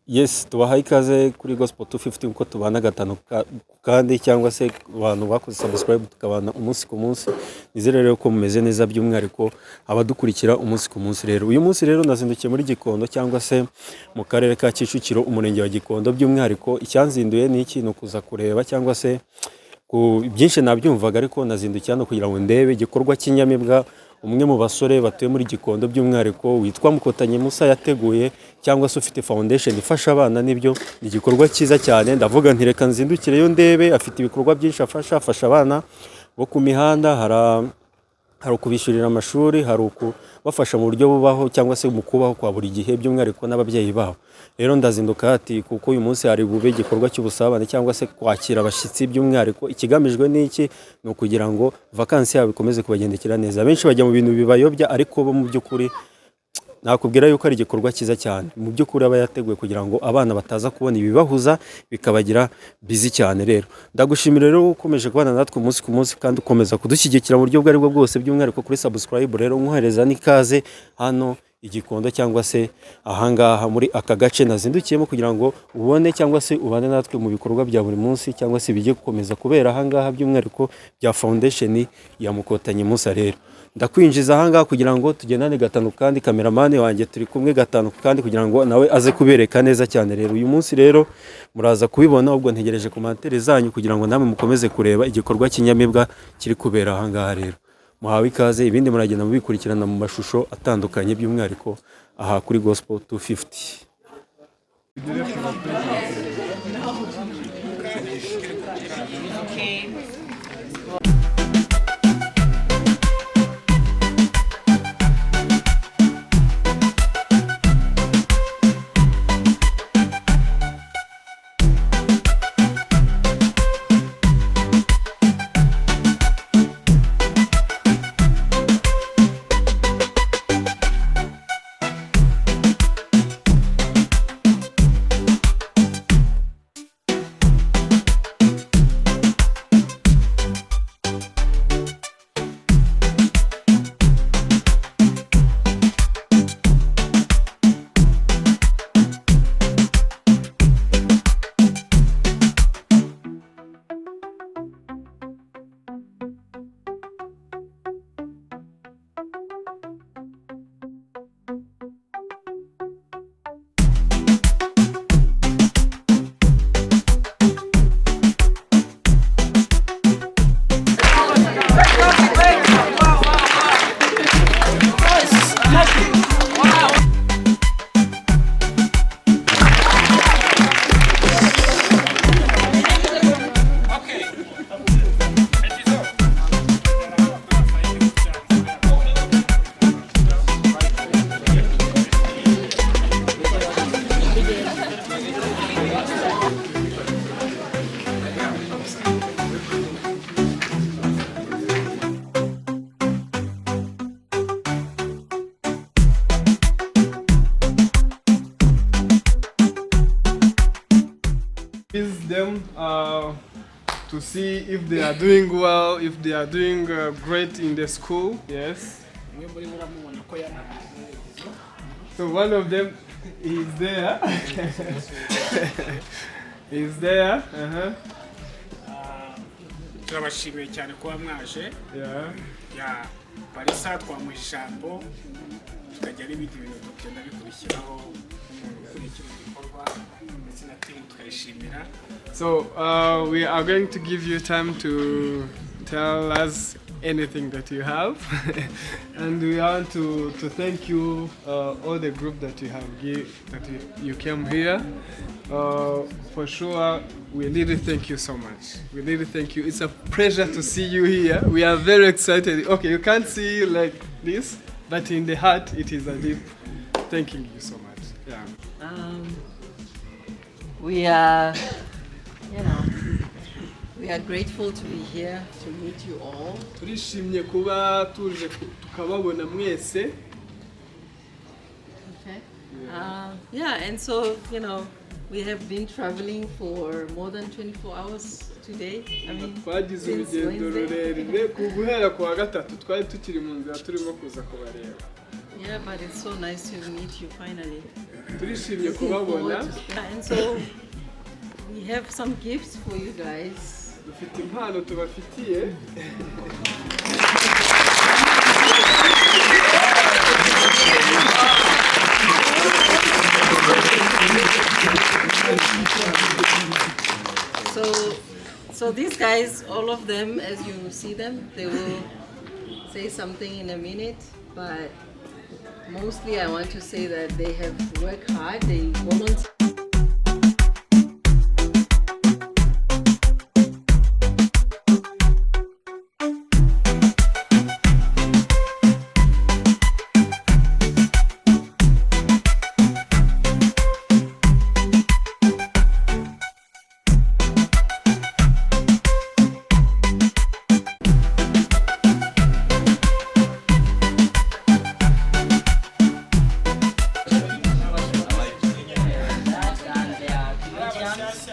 Yes, tubahaye ikaze kuri Gospel 250 uko tubana gatanu kandi cyangwa se abantu bakoze subscribe tukabana umunsi ku munsi. Nizere rero ko mumeze neza by'umwihariko abadukurikira umunsi ku munsi. Rero uyu munsi rero nazindukiye muri Gikondo cyangwa se mu karere ka Kicukiro umurenge wa Gikondo. By'umwihariko icyanzinduye ni iki, no kuza kureba cyangwa se ku byinshi nabyumvaga, ariko nazindukiye no kugira ngo ndebe igikorwa cy'inyamibwa umwe mu basore batuye muri Gikondo by'umwihariko witwa Mukotanye Musa yateguye cyangwa se ufite foundation ifasha abana. Nibyo igikorwa cyiza cyane, ndavuga nti reka nzindukire yo ndebe. Afite ibikorwa byinshi afasha abana bo ku mihanda, hari ukubishyurira amashuri, hari ukubafasha mu buryo bubaho cyangwa se mu kubaho kwa buri gihe by'umwihariko n'ababyeyi babo. Rero ndazinduka ati kuko uyu munsi hari bube igikorwa cy'ubusabane cyangwa se kwakira abashyitsi. By'umwihariko ikigamijwe n'iki, ni ukugira ngo vakansi yabo ikomeze kubagendekera neza. Benshi bajya mu bintu bibayobya, ariko bo mu by'ukuri nakubwira yuko ari igikorwa cyiza cyane. Mu by'ukuri aba yateguye kugira ngo abana bataza kubona ibibahuza bikabagira busy cyane. Rero ndagushimira rero ukomeje kubana natwe umunsi ku munsi kandi ukomeza kudushyigikira mu buryo bwari bwo bwose, by'umwihariko kuri subscribe. Rero nkohereza n'ikaze hano Igikondo cyangwa se ahangaha muri aka gace nazindukiyemo kugira ngo ubone cyangwa se ubane natwe mu bikorwa bya buri munsi cyangwa se bijye gukomeza kubera ahangaha by'umwihariko bya foundation ya Mukotanye Musa. Rero ndakwinjiza ahangaha kugira ngo tugendane gatanu kandi kameramani wanjye turi kumwe gatanu kandi kugira ngo nawe aze kubereka neza cyane. Rero uyu munsi rero muraza kubibona, ubwo ntegereje komantere zanyu kugira ngo namwe mukomeze kureba igikorwa cy'inyamibwa kiri kubera ahangaha. Rero muhawe ikaze, ibindi muragenda mubikurikirana mu mashusho atandukanye by'umwihariko aha kuri Gospel 250. Them to see if they are doing well, if they are doing great in the school. Yes. So one of them is there. Is there. Turabashimiye cyane kuba mwaje. Ya barisa twamuha ijambo tukajya n'ibindi bintu tugenda bikurikiraho ukurikira igikorwa ndetse na timu tukayishimira. So we are going to give you time to tell us anything that you have and we want to thank you all the group that you have you came here. For sure we really thank you so much. We really thank you. It's a pleasure to see you here. We are very excited. Okay, you can't see like this, but in the heart it is a deep thanking you so much. Yeah. We are, we are grateful to be here to meet you all. Turishimye kuba tuje tukababona mwese. Okay. And so we have been traveling for more than 24 hours today. I mean, twagize urugendo rurerure guhera ku wa gatatu twari tukiri mu nzira turimo kuza kubareba. Yeah, but it's so nice to meet you finally. turishimye Looking kubabona. forward to- And so we have some gifts for you guys. Dufite impano tubafitiye. So these guys, all of them, as you see them, they will say something in a minute, but mostly I want to say that they have worked hard, they volunteer.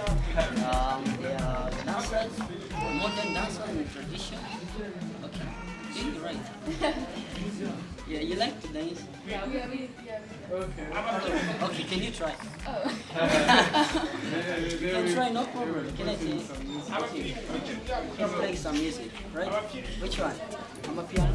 They are dancers, modern dancer and tradition. Okay, you're right. Yeah, you like to dance? Okay, can you try? You can try, no problem. Can I see? Okay. Can play some music, right? Which one? I'm a piano.